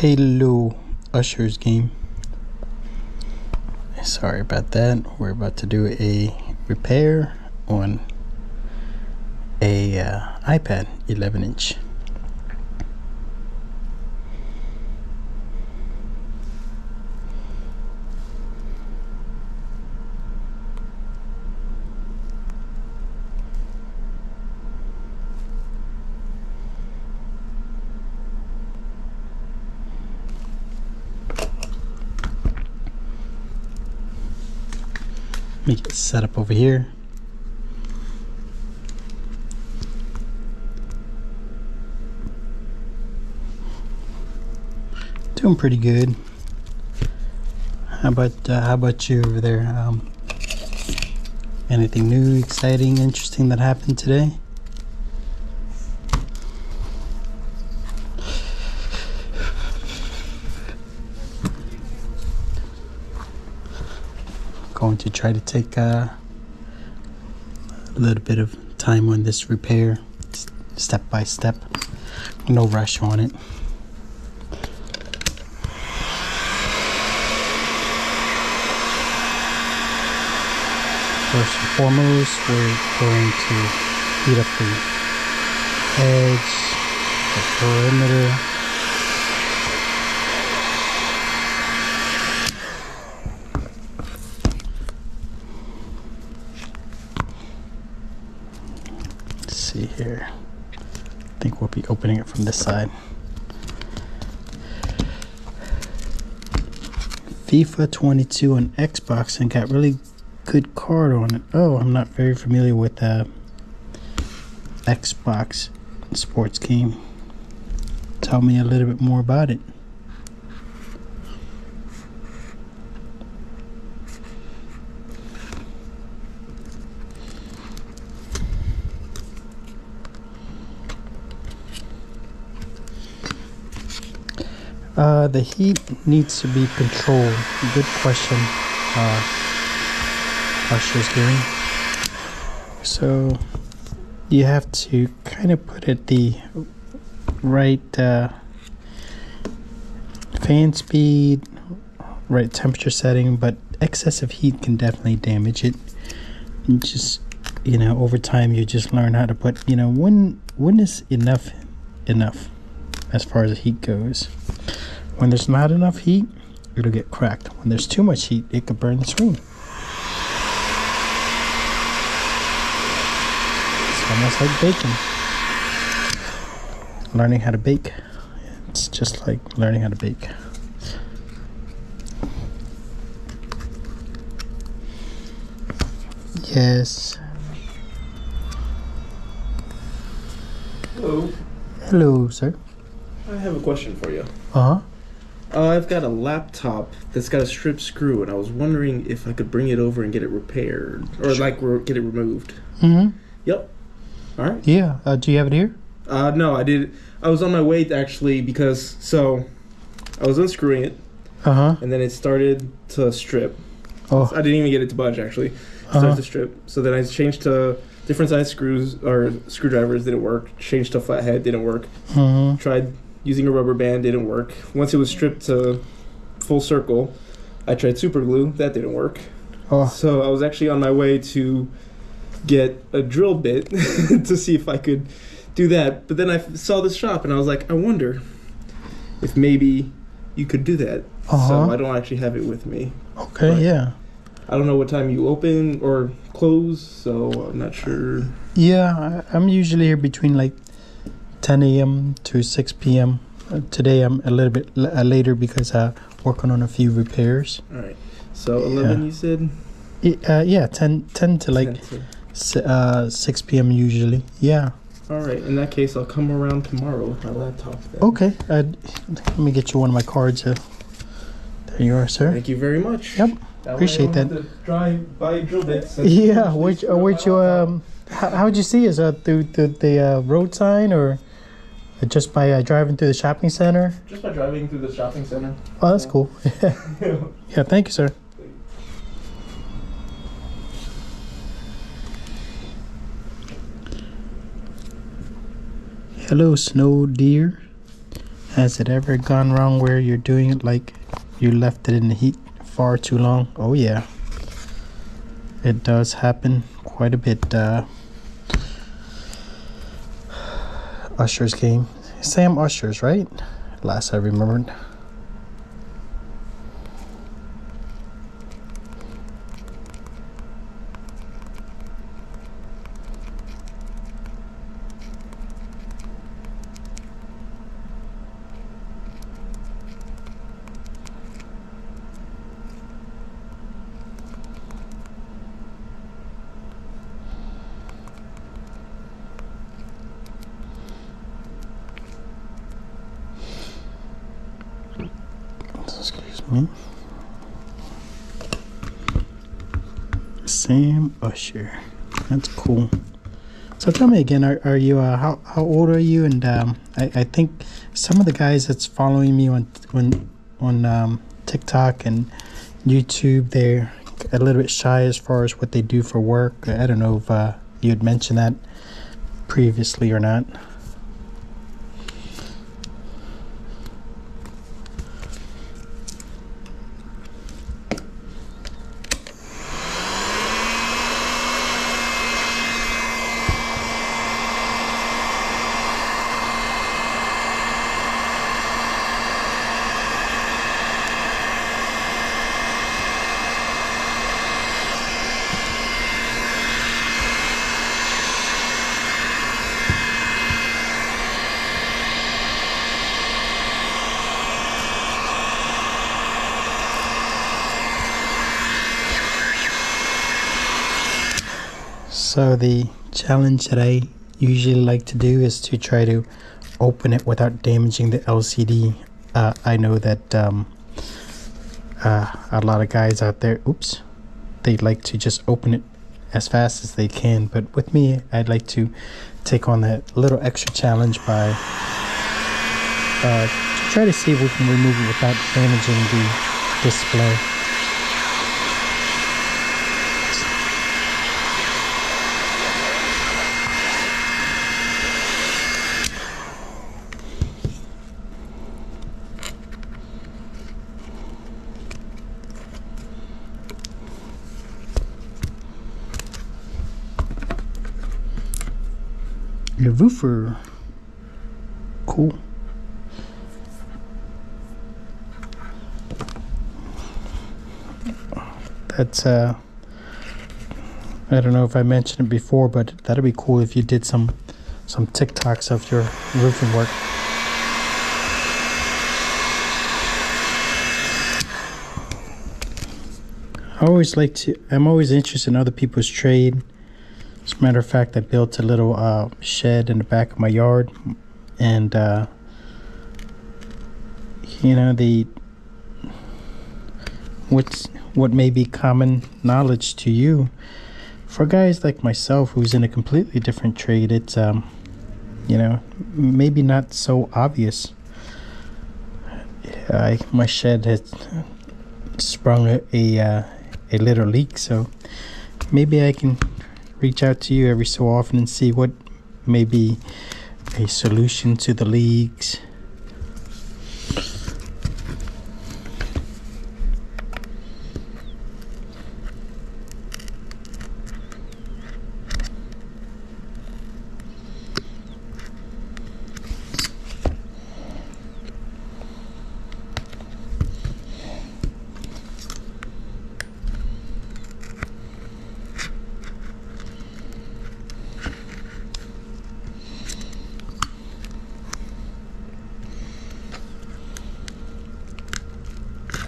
Hello, Ushers game. Sorry about that. We're about to do a repair on a iPad 11-inch. Let me get set up over here. Doing pretty good. How about you over there? Anything new, exciting, interesting that happened today? Going to try to take a little bit of time on this repair, step by step. No rush on it. First and foremost, we're going to heat up the edge, the perimeter. Let's see here. I think we'll be opening it from this side. FIFA 22 on Xbox and got really good card on it. Oh, I'm not very familiar with Xbox sports game. Tell me a little bit more about it. The heat needs to be controlled. Good question. Usher's game. So you have to kind of put it the right fan speed, right temperature setting, but excessive heat can definitely damage it. And just, over time you just learn how to put, when is enough as far as the heat goes. When there's not enough heat, it'll get cracked. When there's too much heat, it could burn the screen. Almost like baking. Learning how to bake. It's just like learning how to bake. Yes. Hello. Hello, sir. I have a question for you. Uh-huh. I've got a laptop that's got a strip screw, and I was wondering if I could bring it over and get it repaired, or get it removed. Mm-hmm. Yep. All right. Yeah. Do you have it here? No, I did. I was on my way actually because I was unscrewing it, and then it started to strip. Oh. I didn't even get it to budge actually. It started to strip. So then I changed to different size screws or screwdrivers. Didn't work. Changed to flathead. Didn't work. Tried using a rubber band. Didn't work. Once it was stripped to full circle, I tried super glue. That didn't work. Oh. So I was actually on my way to get a drill bit to see if I could do that. But then I saw this shop and I was like, I wonder if maybe you could do that. So I don't actually have it with me. Okay, but yeah. I don't know what time you open or close, so I'm not sure. Yeah, I'm usually here between like 10 a.m. to 6 p.m. Today I'm a little bit later because I'm working on a few repairs. All right. So 11 you said? Yeah, 10 to like 6 p.m. usually. Yeah. All right. In that case, I'll come around tomorrow with my laptop then. Okay. Let me get you one of my cards. There you are, sir. Thank you very much. Yep. Appreciate that. Buy drill bits. Yeah. Which you how'd you see us? Through the road sign or just by driving through the shopping center? Just by driving through the shopping center. Oh, that's cool. Yeah. Thank you, sir. Hello, snow deer. Has it ever gone wrong where you're doing it like you left it in the heat far too long? Oh yeah, it does happen quite a bit. Usher's game, Sam Usher's, right? Last I remembered. Excuse me. Sam Usher. That's cool. So tell me again, are you how old are you? And I think some of the guys that's following me on TikTok and YouTube, they're a little bit shy as far as what they do for work. I don't know if you had mentioned that previously or not. So the challenge that I usually like to do is to try to open it without damaging the LCD. I know that a lot of guys out there, they like to just open it as fast as they can. But with me, I'd like to take on that little extra challenge by to try to see if we can remove it without damaging the display. The woofer, cool. That's I don't know if I mentioned it before, but that'd be cool if you did some TikToks of your roofing work. I'm always interested in other people's trade. As a matter of fact, I built a little shed in the back of my yard, and you know, what may be common knowledge to you, for guys like myself who's in a completely different trade, it's you know, maybe not so obvious. My shed has sprung a little leak, so maybe I can reach out to you every so often and see what may be a solution to the leaks.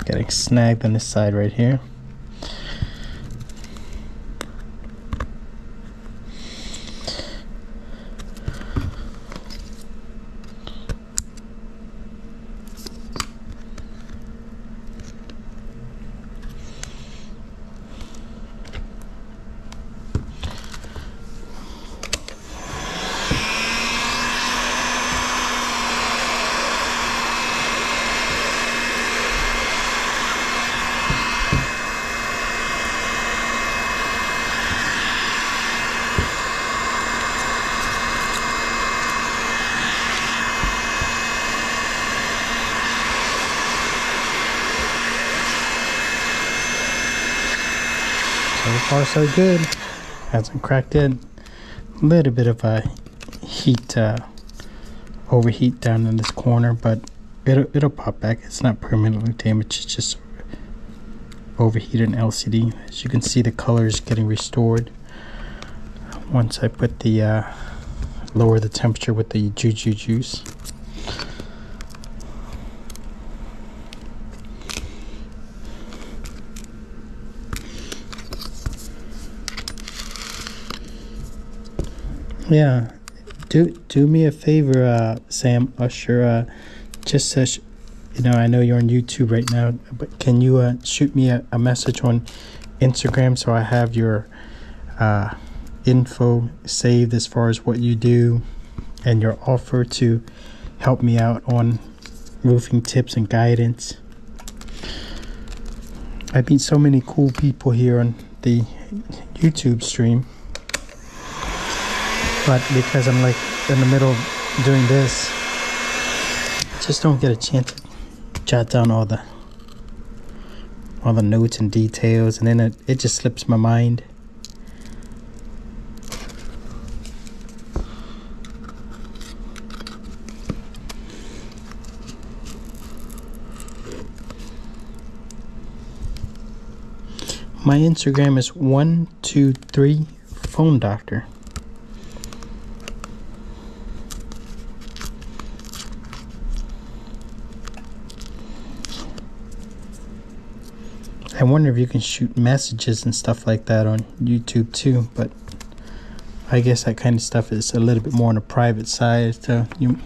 Getting snagged on this side right here. far so good. Hasn't cracked it. A little bit of a heat, overheat down in this corner, but it'll pop back. It's not permanently damaged. It's just overheated LCD. As you can see, the color is getting restored once I put the lower the temperature with the juju juice. Yeah, do me a favor, Sam Usher. Just you know, I know you're on YouTube right now, but can you shoot me a message on Instagram so I have your info saved as far as what you do and your offer to help me out on roofing tips and guidance. I meet so many cool people here on the YouTube stream, but because I'm like in the middle of doing this, just don't get a chance to jot down all the notes and details, and then it just slips my mind. My Instagram is 123 Phone Doctor. I wonder if you can shoot messages and stuff like that on YouTube too, but I guess that kind of stuff is a little bit more on the private side. So you.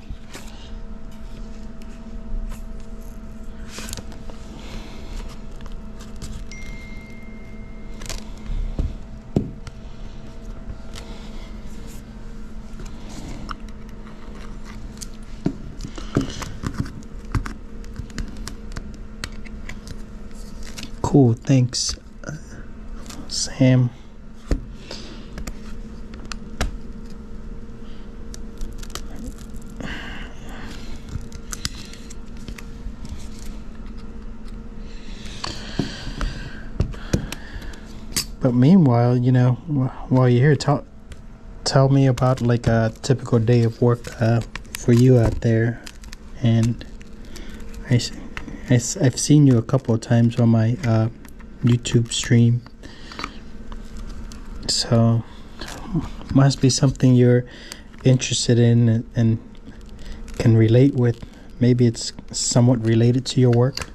Cool, thanks, Sam. But meanwhile, you know, while you're here, tell me about like a typical day of work for you out there. And I've seen you a couple of times on my YouTube stream, so must be something you're interested in and can relate with. Maybe it's somewhat related to your work.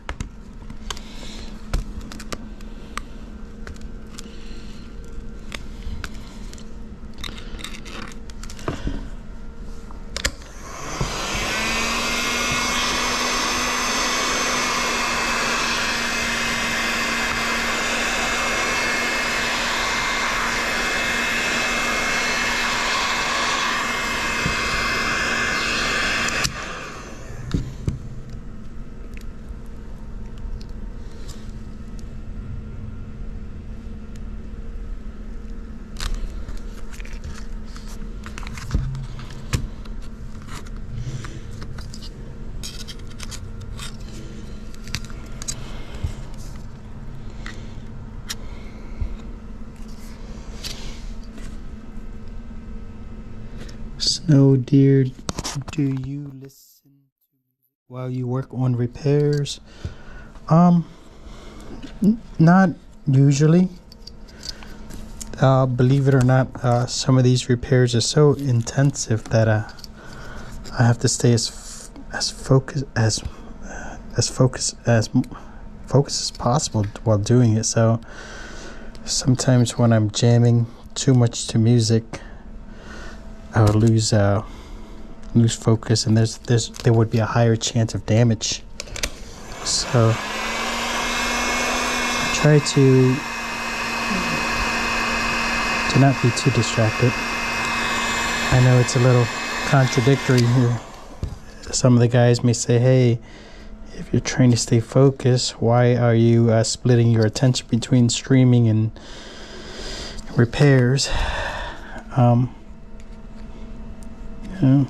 Snow deer, do you listen while you work on repairs? Not usually. Believe it or not, some of these repairs are so intensive that I have to stay as focused as possible while doing it. So sometimes when I'm jamming too much to music, I would lose focus, and there would be a higher chance of damage. So try to not be too distracted. I know it's a little contradictory here. Some of the guys may say, hey, if you're trying to stay focused, why are you splitting your attention between streaming and repairs? You know,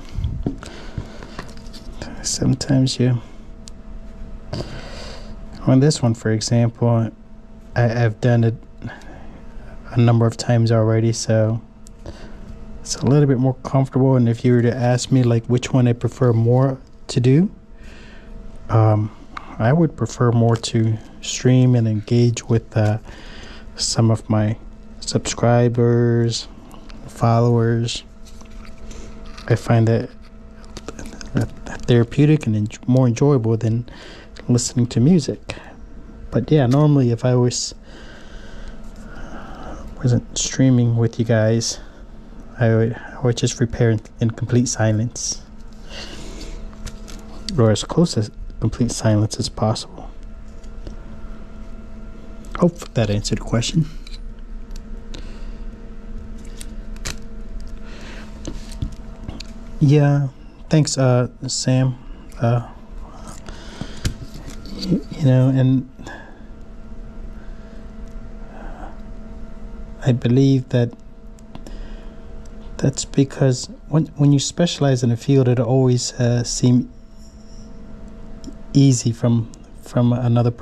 sometimes on this one, for example, I've done it a number of times already, so it's a little bit more comfortable. And if you were to ask me like which one I prefer more to do, I would prefer more to stream and engage with some of my subscribers, followers. I find that therapeutic and more enjoyable than listening to music. But yeah, normally if I wasn't streaming with you guys, I would just prepare in complete silence, or as close to complete silence as possible. Hope that answered the question. Yeah, thanks, Sam. You know, and I believe that's because when you specialize in a field, it always seem easy from another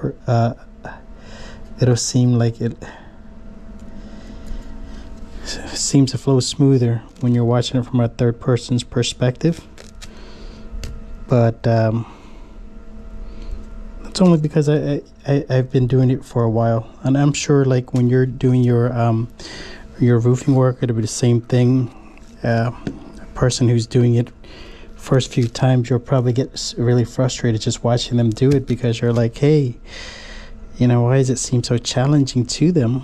it'll seem like it seems to flow smoother when you're watching it from a third person's perspective. But it's only because I've been doing it for a while, and I'm sure like when you're doing your roofing work, it'll be the same thing. A person who's doing it first few times, you'll probably get really frustrated just watching them do it, because you're like, hey, you know, why does it seem so challenging to them?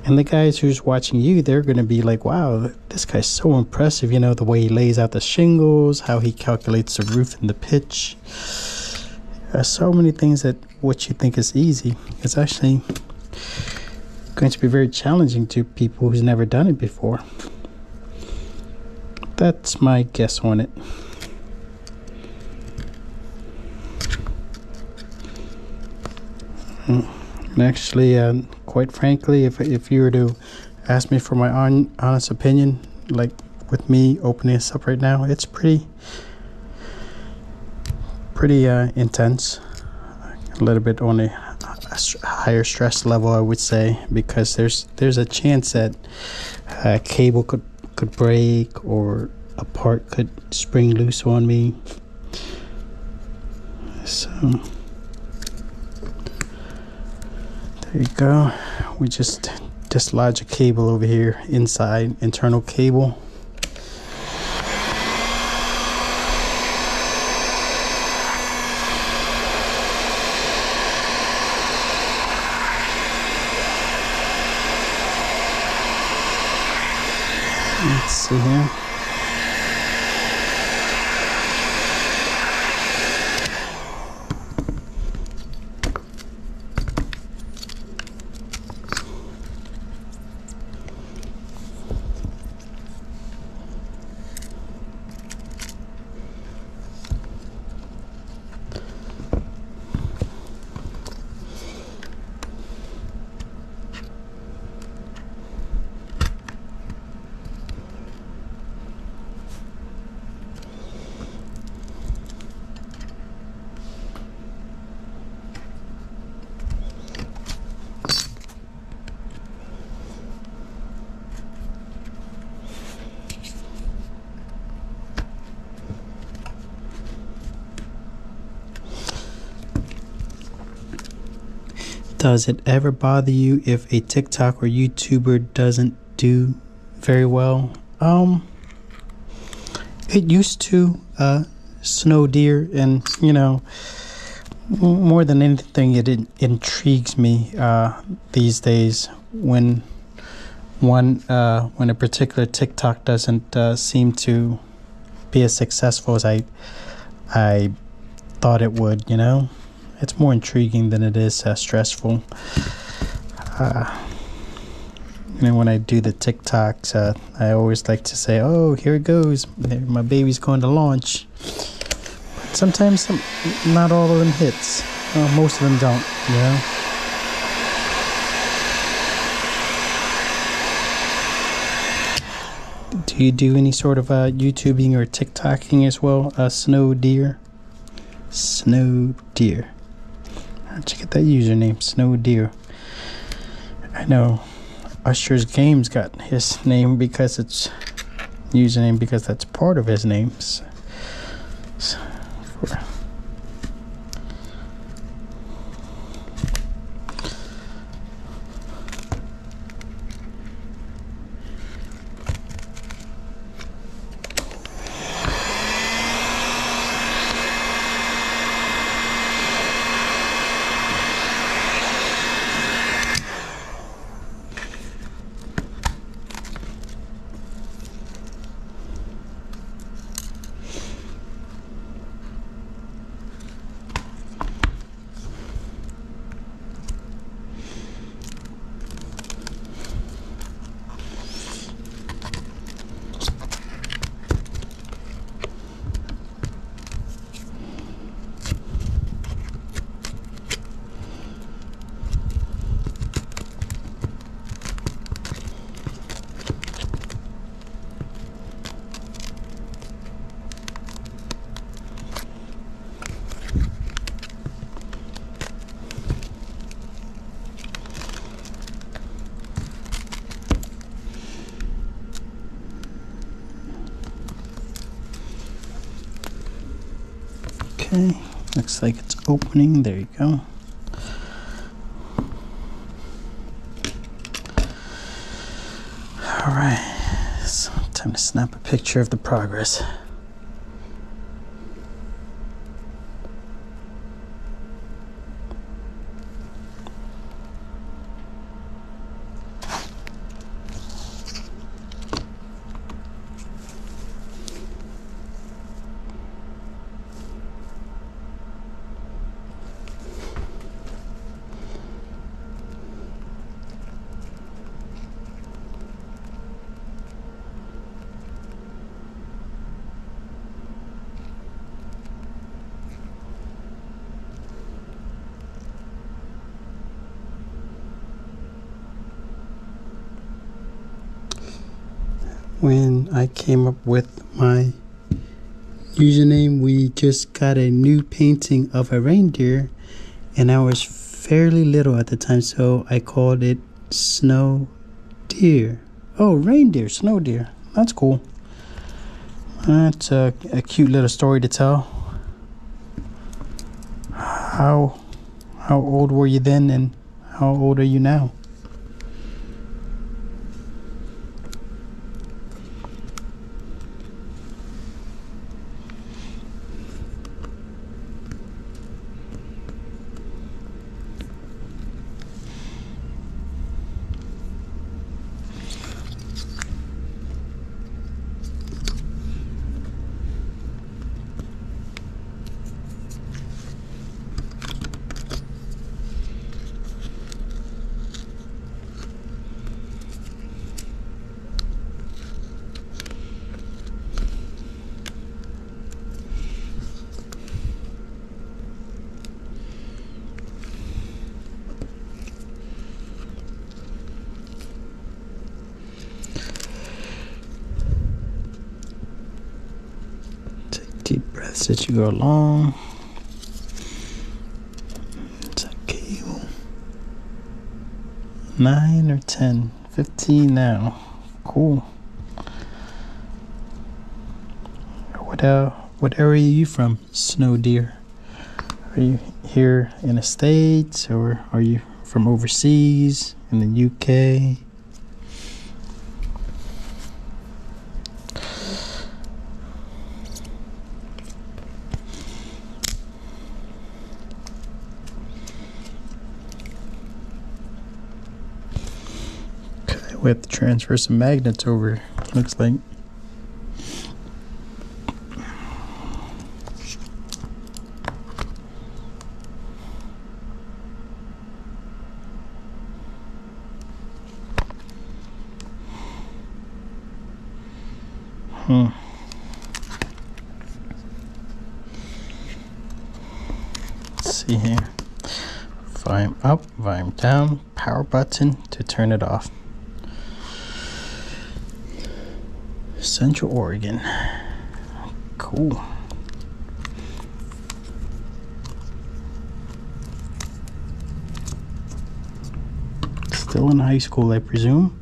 And the guys who's watching you, they're going to be like, wow, this guy's so impressive. You know, the way he lays out the shingles, how he calculates the roof and the pitch. There's so many things that what you think is easy is actually going to be very challenging to people who's never done it before. That's my guess on it. And actually, quite frankly, if you were to ask me for my honest opinion, like with me opening this up right now, it's pretty intense. A little bit on a higher stress level, I would say, because there's a chance that a cable could break, or a part could spring loose on me. So there you go. We just dislodge a cable over here inside, internal cable. Let's see here. Does it ever bother you if a TikTok or YouTuber doesn't do very well? It used to, Snow Deer, and you know, more than anything, it intrigues me these days when a particular TikTok doesn't seem to be as successful as I thought it would. You know, it's more intriguing than it is stressful. You know, when I do the TikToks, I always like to say, "Oh, here it goes, my baby's going to launch." But sometimes, not all of them hits. Most of them don't. You know. Do you do any sort of YouTubing or TikToking as well, Snow Deer? Snow Deer. How'd you get that username, Snow Deer? I know Usher's Games got his name because it's username because that's part of his name. Okay, looks like it's opening. There you go. All right, so time to snap a picture of the progress. When I came up with my username, we just got a new painting of a reindeer, and I was fairly little at the time, so I called it Snow Deer. Oh, reindeer, snow deer. That's cool. That's a cute little story to tell. How old were you then, and how old are you now? Deep breaths as you go along. It's a cable. 9 or 10, 15 now. Cool. What area are you from, Snow Deer? Are you here in the States, or are you from overseas in the UK? We have to transfer some magnets over, looks like. Let's see here. Volume up, volume down, power button to turn it off. Central Oregon. Cool. Still in high school, I presume.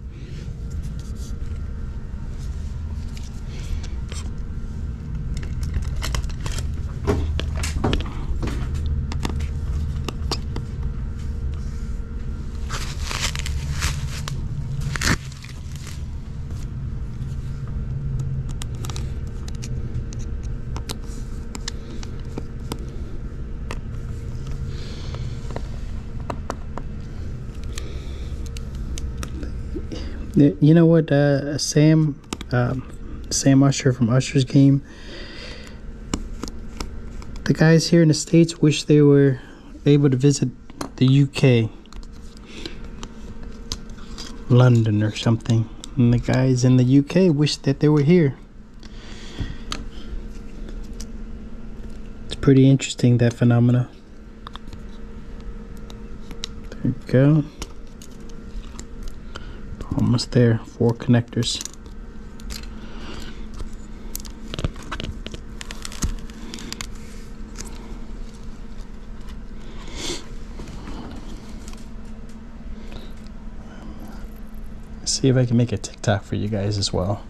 You know what, Sam Usher from Usher's Game, the guys here in the States wish they were able to visit the UK, London or something, and the guys in the UK wish that they were here. It's pretty interesting, that phenomena. There you go. Almost there. 4 connectors. See if I can make a TikTok for you guys as well.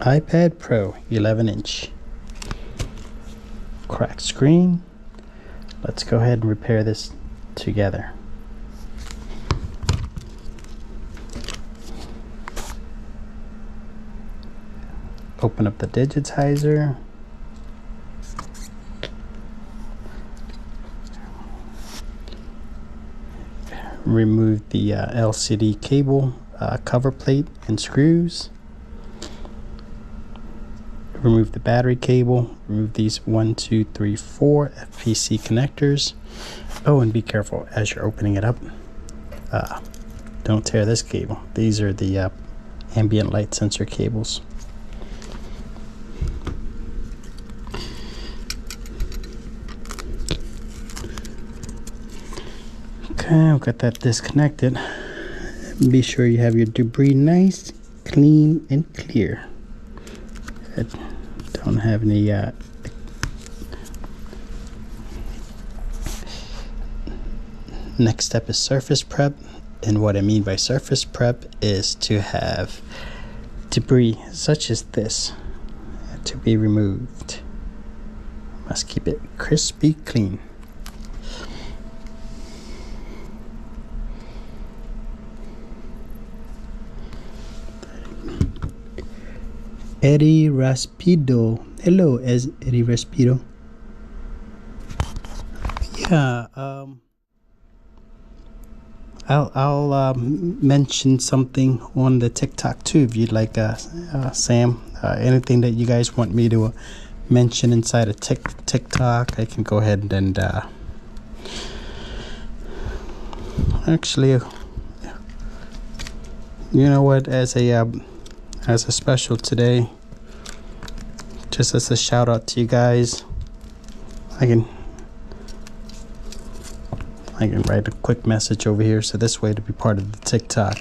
iPad Pro 11-inch. Cracked screen. Let's go ahead and repair this together. Open up the digitizer. Remove the LCD cable cover plate and screws. Remove the battery cable. Remove these 1, 2, 3, 4 FPC connectors. Oh, and be careful as you're opening it up. Don't tear this cable. These are the ambient light sensor cables. Okay, I've got that disconnected. Be sure you have your debris nice, clean, and clear. Don't have any next step is surface prep, and what I mean by surface prep is to have debris such as this to be removed. Must keep it crispy clean. Eddie Raspido. Hello, Eddie Raspido. Yeah, I'll mention something on the TikTok too if you'd like, Sam. Anything that you guys want me to mention inside of TikTok, I can go ahead and actually, you know what? As a special today, just as a shout out to you guys, I can write a quick message over here, so this way to be part of the TikTok.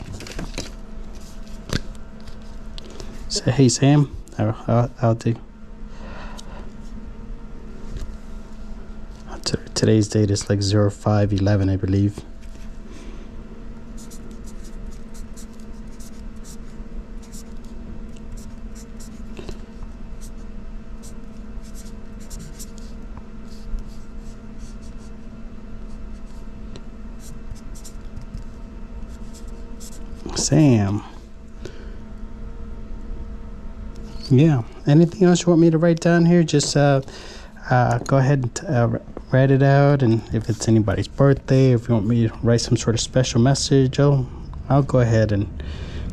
Say, hey Sam, I'll do. Today's date is like 05/11, I believe. Sam. Yeah, anything else you want me to write down here, just go ahead and write it out. And if it's anybody's birthday, if you want me to write some sort of special message, I'll go ahead and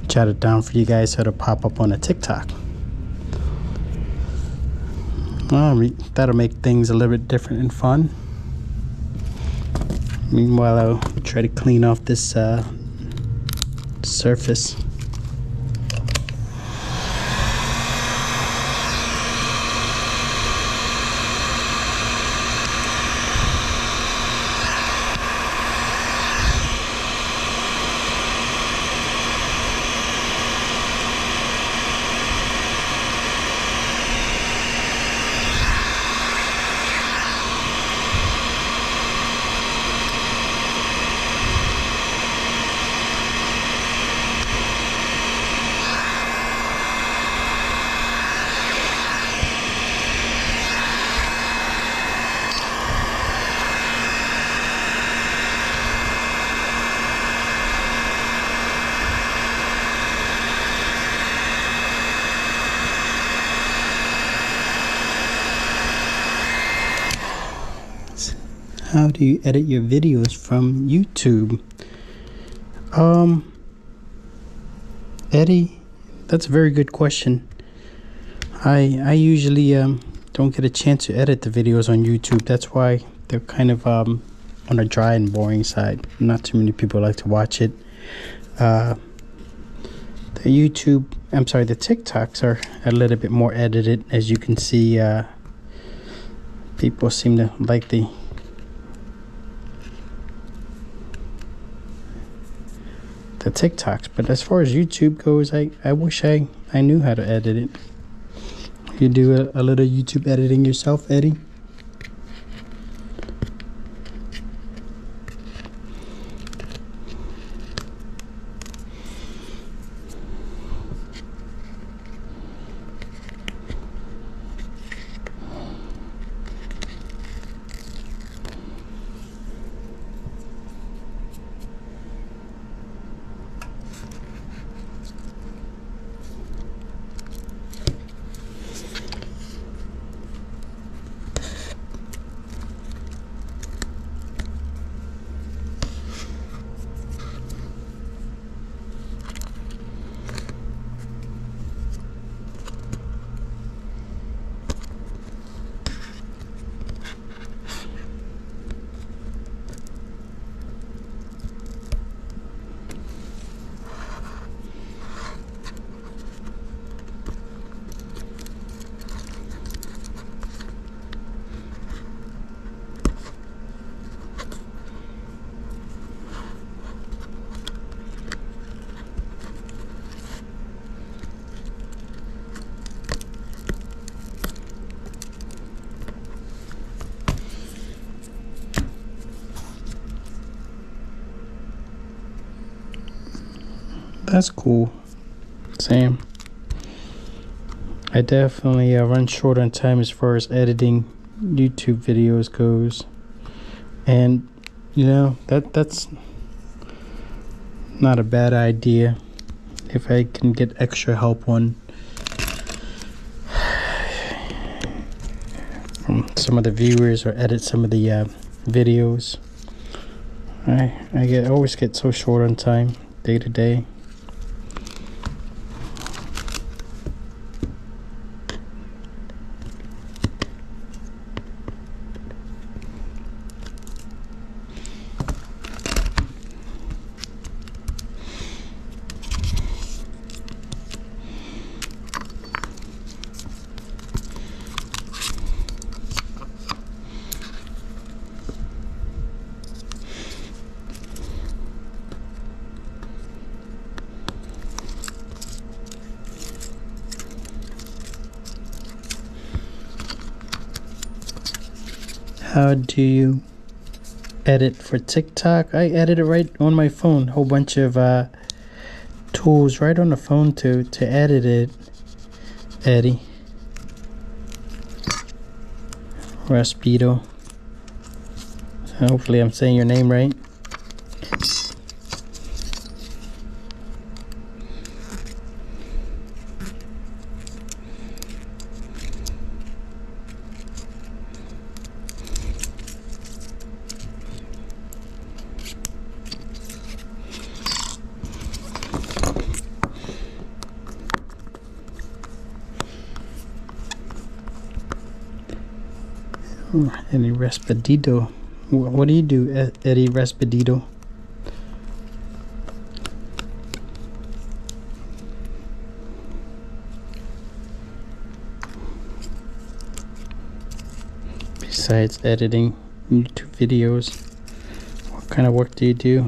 jot it down for you guys so it'll pop up on a TikTok. That'll make things a little bit different and fun. Meanwhile, I'll try to clean off this surface. How do you edit your videos from YouTube? Eddie, that's a very good question. I usually don't get a chance to edit the videos on YouTube. That's why they're kind of on a dry and boring side. Not too many people like to watch it. The TikToks are a little bit more edited. As you can see, people seem to like the TikToks. But as far as YouTube goes, I wish I knew how to edit it. You do a little YouTube editing yourself, Eddie? That's cool, Sam. I definitely run short on time as far as editing YouTube videos goes, and you know that's not a bad idea if I can get extra help on from some of the viewers or edit some of the videos. I always get so short on time day to day. How do you edit for TikTok? I edit it right on my phone. Whole bunch of tools right on the phone to edit it, Eddie. Raspido. Hopefully I'm saying your name right. Eddie Raspidito. What do you do, Eddie Raspidito? Besides editing YouTube videos, what kind of work do you do?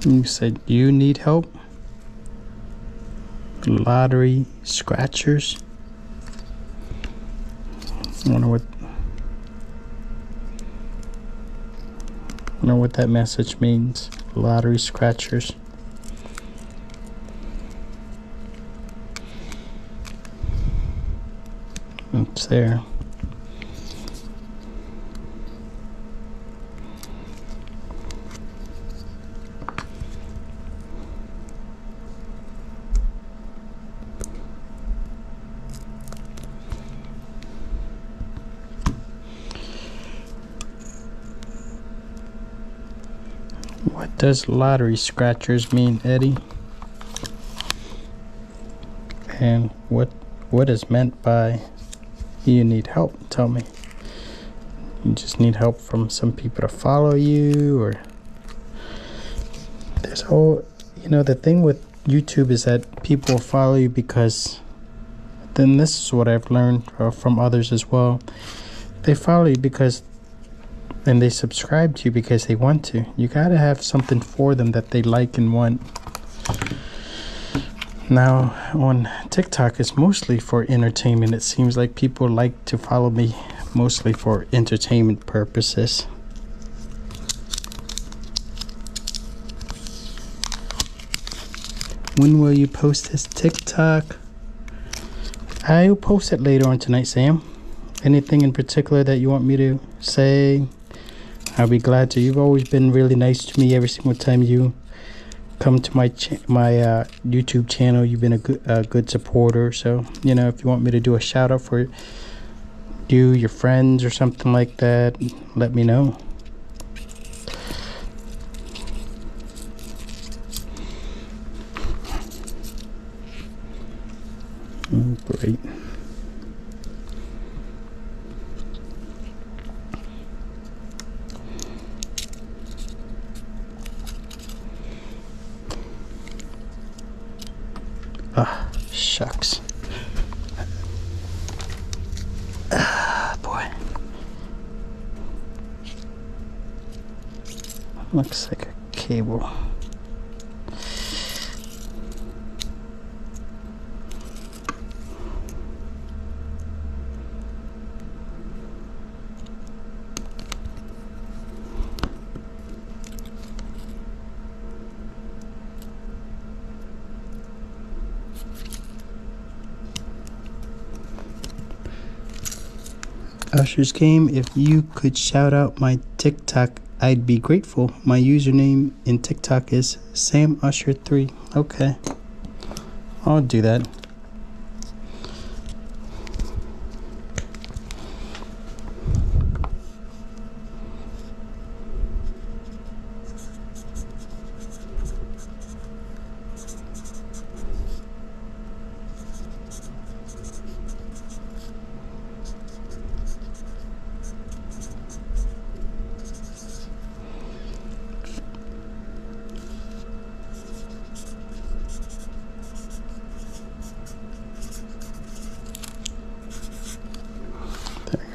You said you need help? Lottery scratchers? I wonder what that message means. Lottery scratchers. It's there. What does lottery scratchers mean, Eddie? And what is meant by you need help? Tell me. You just need help from some people to follow you, or there's whole, you know, the thing with YouTube is that people follow you because, then this is what I've learned from others as well. They follow you because, and they subscribe to you because they want to. You gotta have something for them that they like and want. Now on TikTok, it's mostly for entertainment. It seems like people like to follow me mostly for entertainment purposes. When will you post this TikTok? I'll post it later on tonight, Sam. Anything in particular that you want me to say? I'll be glad to. You've always been really nice to me every single time you come to my YouTube channel. You've been a good supporter. So, you know, if you want me to do a shout out for you, your friends, or something like that, let me know. Great. Ah, shucks. Ah, boy. Looks like a cable. Usher's Game, if you could shout out my TikTok, I'd be grateful. My username in TikTok is SamUsher3. Okay, I'll do that.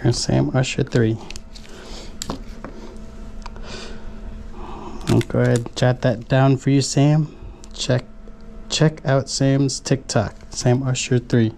SamUsher3. I'll go ahead and jot that down for you, Sam. Check out Sam's TikTok, SamUsher3.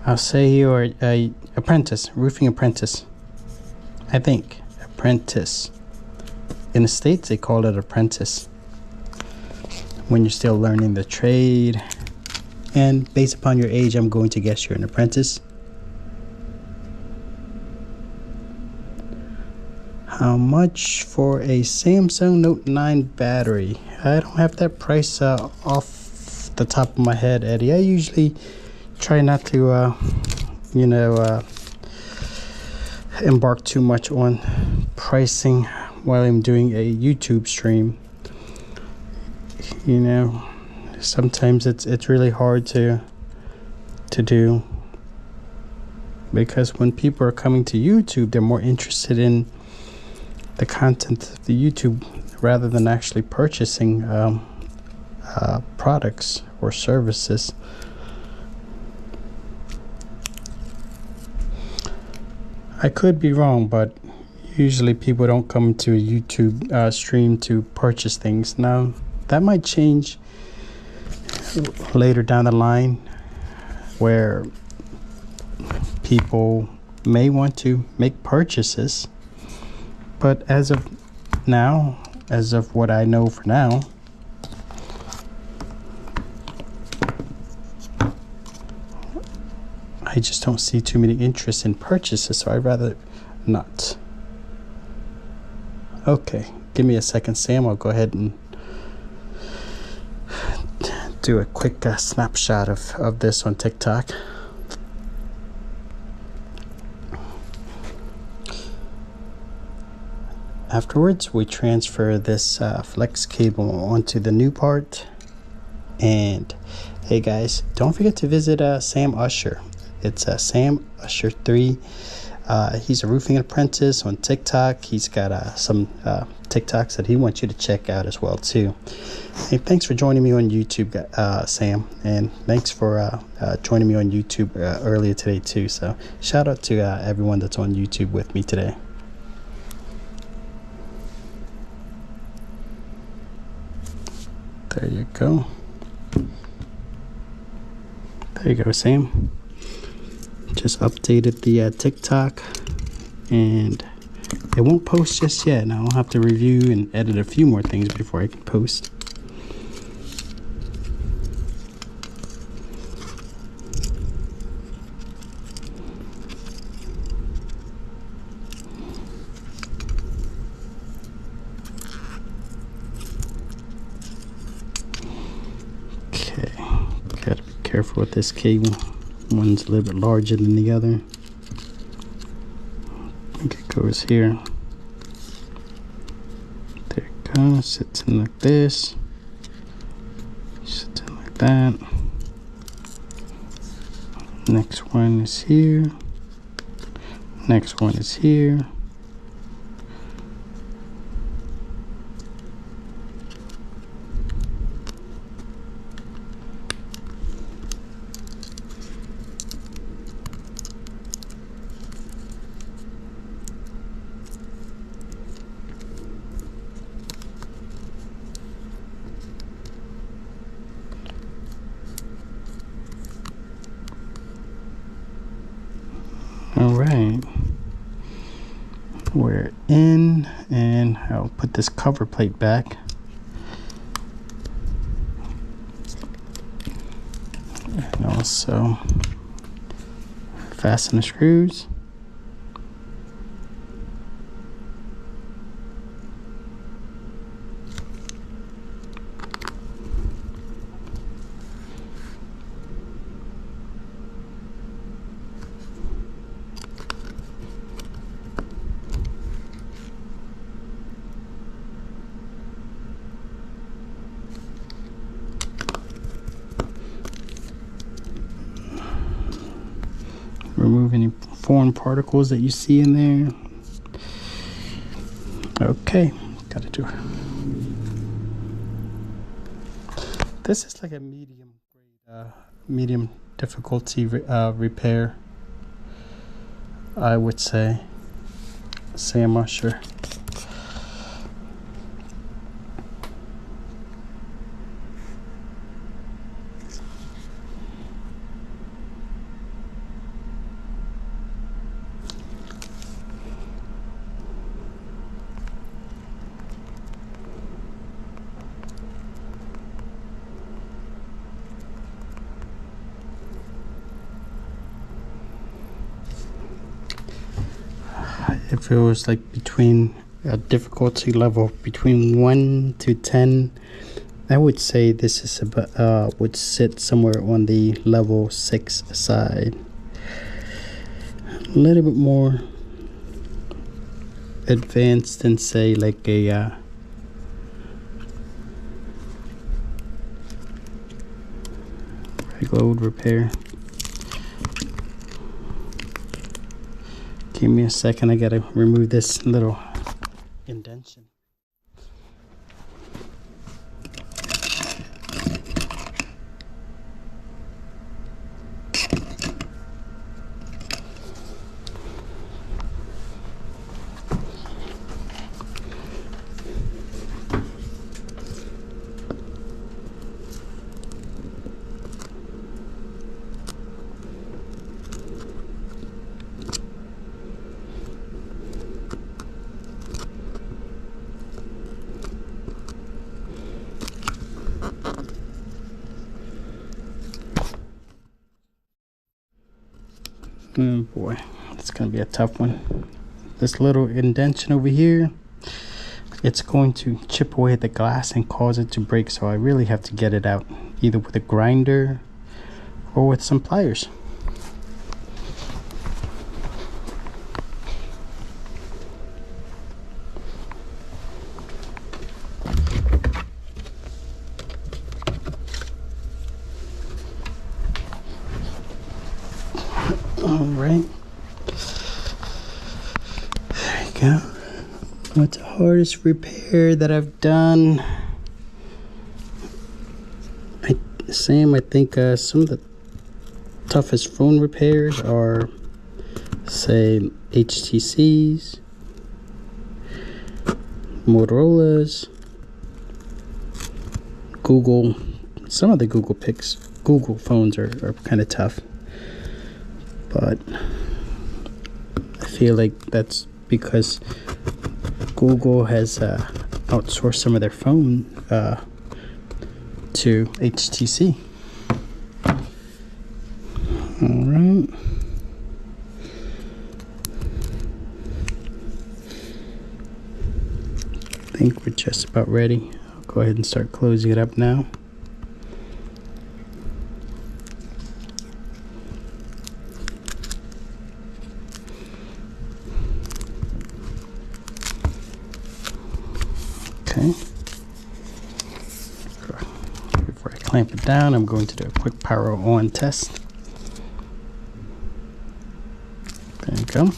I'll say you're a apprentice, roofing apprentice. I think apprentice. In the States, they call it apprentice when you're still learning the trade. And based upon your age, I'm going to guess you're an apprentice. How much for a Samsung Note 9 battery? I don't have that price off the top of my head, Eddie. I usually try not to, embark too much on pricing while I'm doing a YouTube stream. You know, sometimes it's really hard to do, because when people are coming to YouTube, they're more interested in the content of the YouTube rather than actually purchasing products or services. I could be wrong, but usually people don't come to a YouTube stream to purchase things. Now, that might change later down the line, where people may want to make purchases. But as of now, as of what I know for now, I just don't see too many interests in purchases, so I'd rather not. Okay, give me a second, Sam. I'll go ahead and do a quick snapshot of this on TikTok. Afterwards, we transfer this flex cable onto the new part. And hey guys, don't forget to visit Sam Usher. It's Sam Usher 3. He's a roofing apprentice on TikTok. He's got some TikToks that he wants you to check out as well too. Hey, thanks for joining me on YouTube, Sam, and thanks for joining me on YouTube earlier today too. So shout out to everyone that's on YouTube with me today. There you go. There you go, Sam. Just updated the TikTok, and it won't post just yet. Now I'll have to review and edit a few more things before I can post. Okay, gotta be careful with this cable. One's a little bit larger than the other. I think it goes here. There it goes. Sits in like this. Sits in like that. Next one is here. Next one is here. All right, we're in, and I'll put this cover plate back. And also fasten the screws. Remove any foreign particles that you see in there. Okay, gotta do it. This is like a medium grade, medium difficulty repair, I would say. Sam Usher. If it was like between a difficulty level between 1 to 10, I would say this is about would sit somewhere on the level 6 side. A little bit more advanced than say like a regular old repair. Give me a second, I gotta remove this little indentation. Oh boy, it's gonna be a tough one. This little indentation over here, it's going to chip away at the glass and cause it to break. So I really have to get it out either with a grinder or with some pliers. All right, there you go. What's the hardest repair that I've done? I think some of the toughest phone repairs are, say, HTC's, Motorola's, Google. Some of the Google phones are kind of tough, but I feel like that's because Google has outsourced some of their phone to HTC. All right. I think we're just about ready. I'll go ahead and start closing it up now. Okay. Before I clamp it down, I'm going to do a quick power on test. There you go.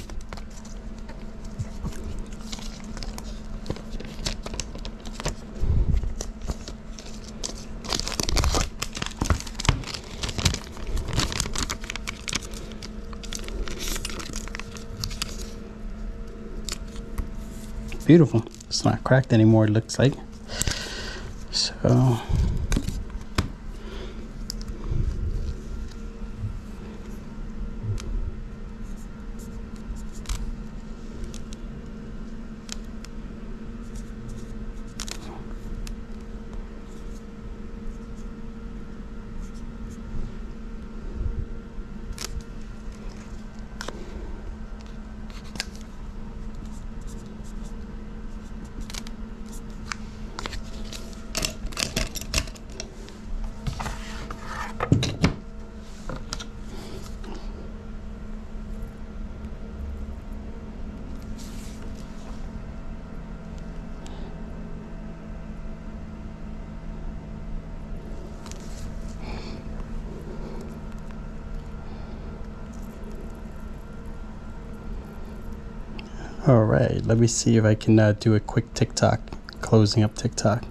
Beautiful. It's not cracked anymore, it looks like. So all right, let me see if I can do a quick TikTok, closing up TikTok.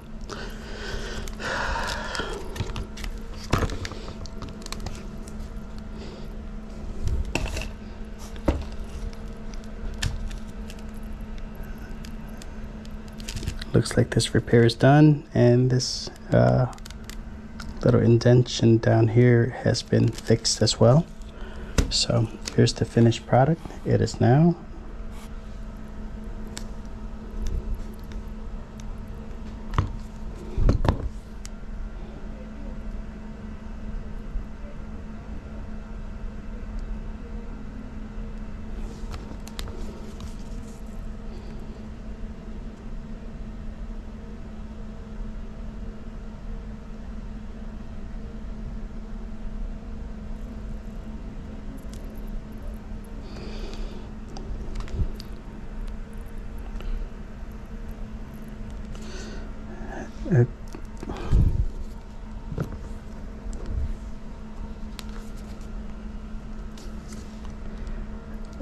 Looks like this repair is done, and this little indentation down here has been fixed as well. So here's the finished product. It is now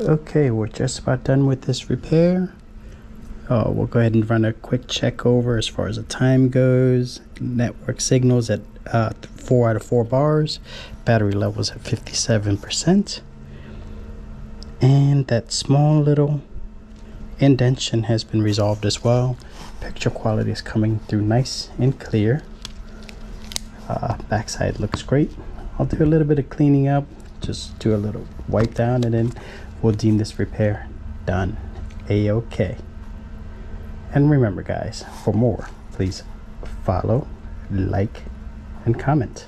okay, we're just about done with this repair. We'll go ahead and run a quick check over as far as the time goes. Network signals at 4 out of 4 bars. Battery levels at 57%. And that small little indentation has been resolved as well. Picture quality is coming through nice and clear. Backside looks great. I'll do a little bit of cleaning up, just do a little wipe down, and then we'll deem this repair done. A-okay. And remember, guys, for more, please follow, like, and comment.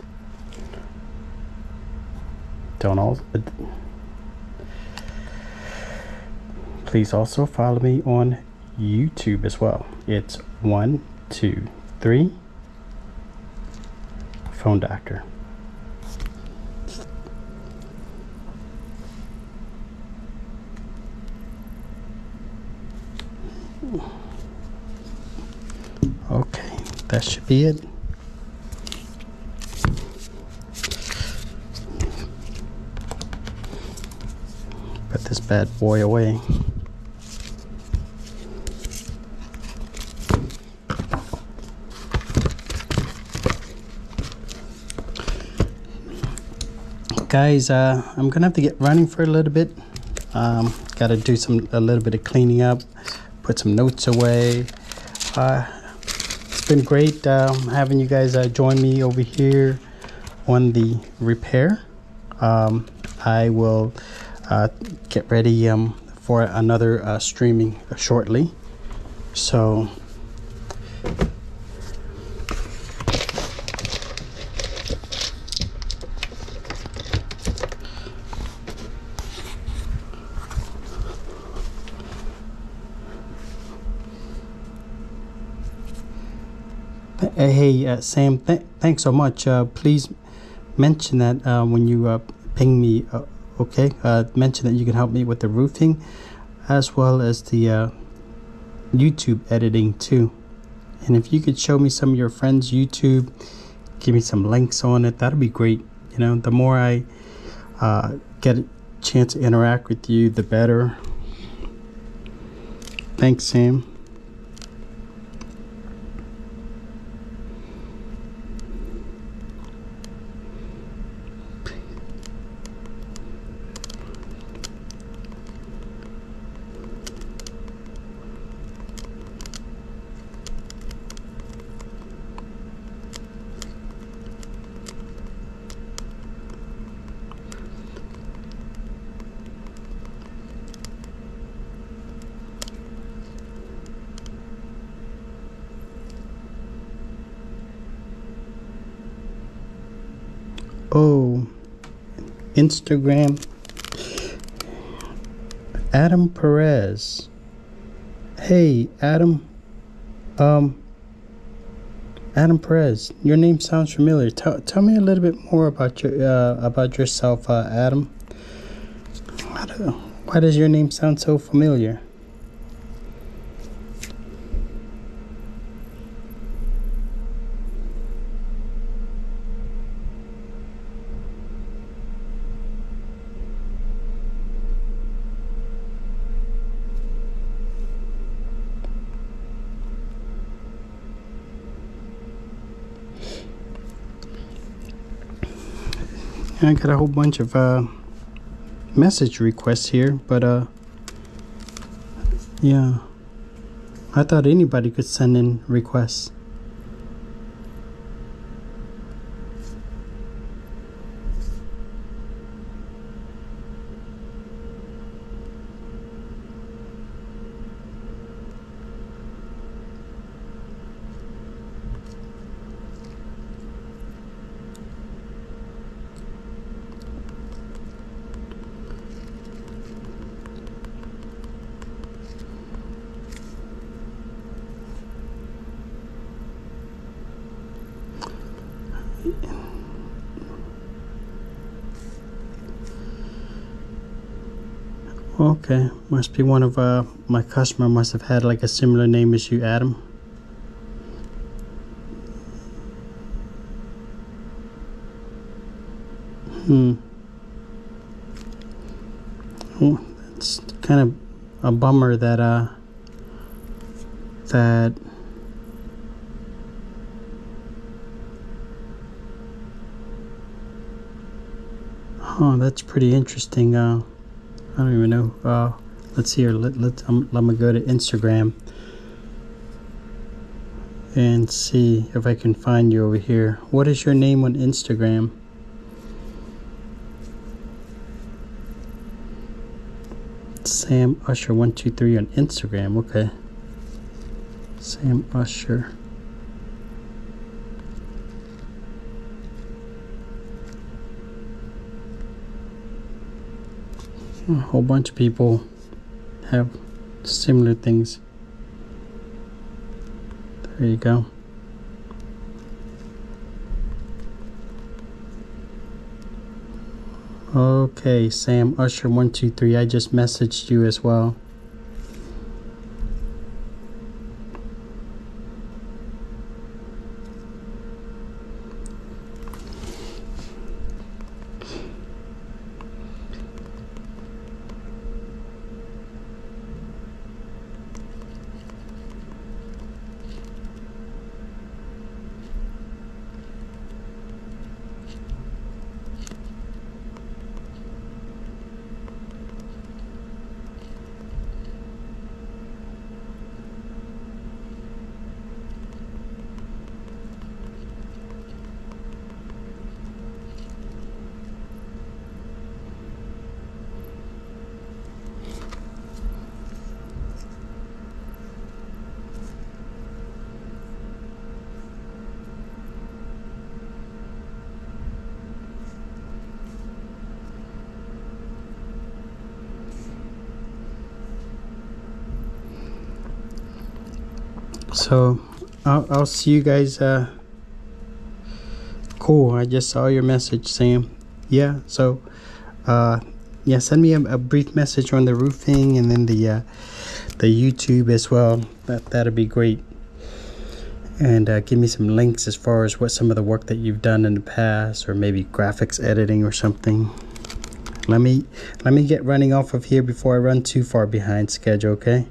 Please also follow me on YouTube as well. It's 1, 2, 3. Phone doctor. Okay, that should be it. Put this bad boy away. Guys, I'm gonna have to get running for a little bit. Gotta do a little bit of cleaning up, put some notes away. It's been great having you guys join me over here on the repair. I will get ready for another streaming shortly. So hey, Sam, thanks so much. Please mention that when you ping me, okay? Mention that you can help me with the roofing as well as the YouTube editing too. And if you could show me some of your friends' YouTube, give me some links on it, that'd be great. You know, the more I get a chance to interact with you, the better. Thanks, Sam. Oh, Instagram. Adam Perez. Hey, Adam. Adam Perez. Your name sounds familiar. Tell me a little bit more about yourself, Adam. Why does your name sound so familiar? I got a whole bunch of message requests here, but yeah, I thought anybody could send in requests. Okay, must be one of my customer must have had like a similar name as you, Adam. Oh, it's kind of a bummer that that's pretty interesting. I don't even know. Let's see here. I'm gonna go to Instagram and see if I can find you over here. What is your name on Instagram? Sam Usher 123 on Instagram. Okay. Sam Usher. A whole bunch of people have similar things. There you go. Okay, Sam Usher 123. I just messaged you as well. So I'll see you guys. Cool. I just saw your message, Sam. Yeah. So yeah, send me a brief message on the roofing and then the YouTube as well. That'd be great. And give me some links as far as what some of the work that you've done in the past, or maybe graphics editing or something. Let me get running off of here before I run too far behind schedule. Okay.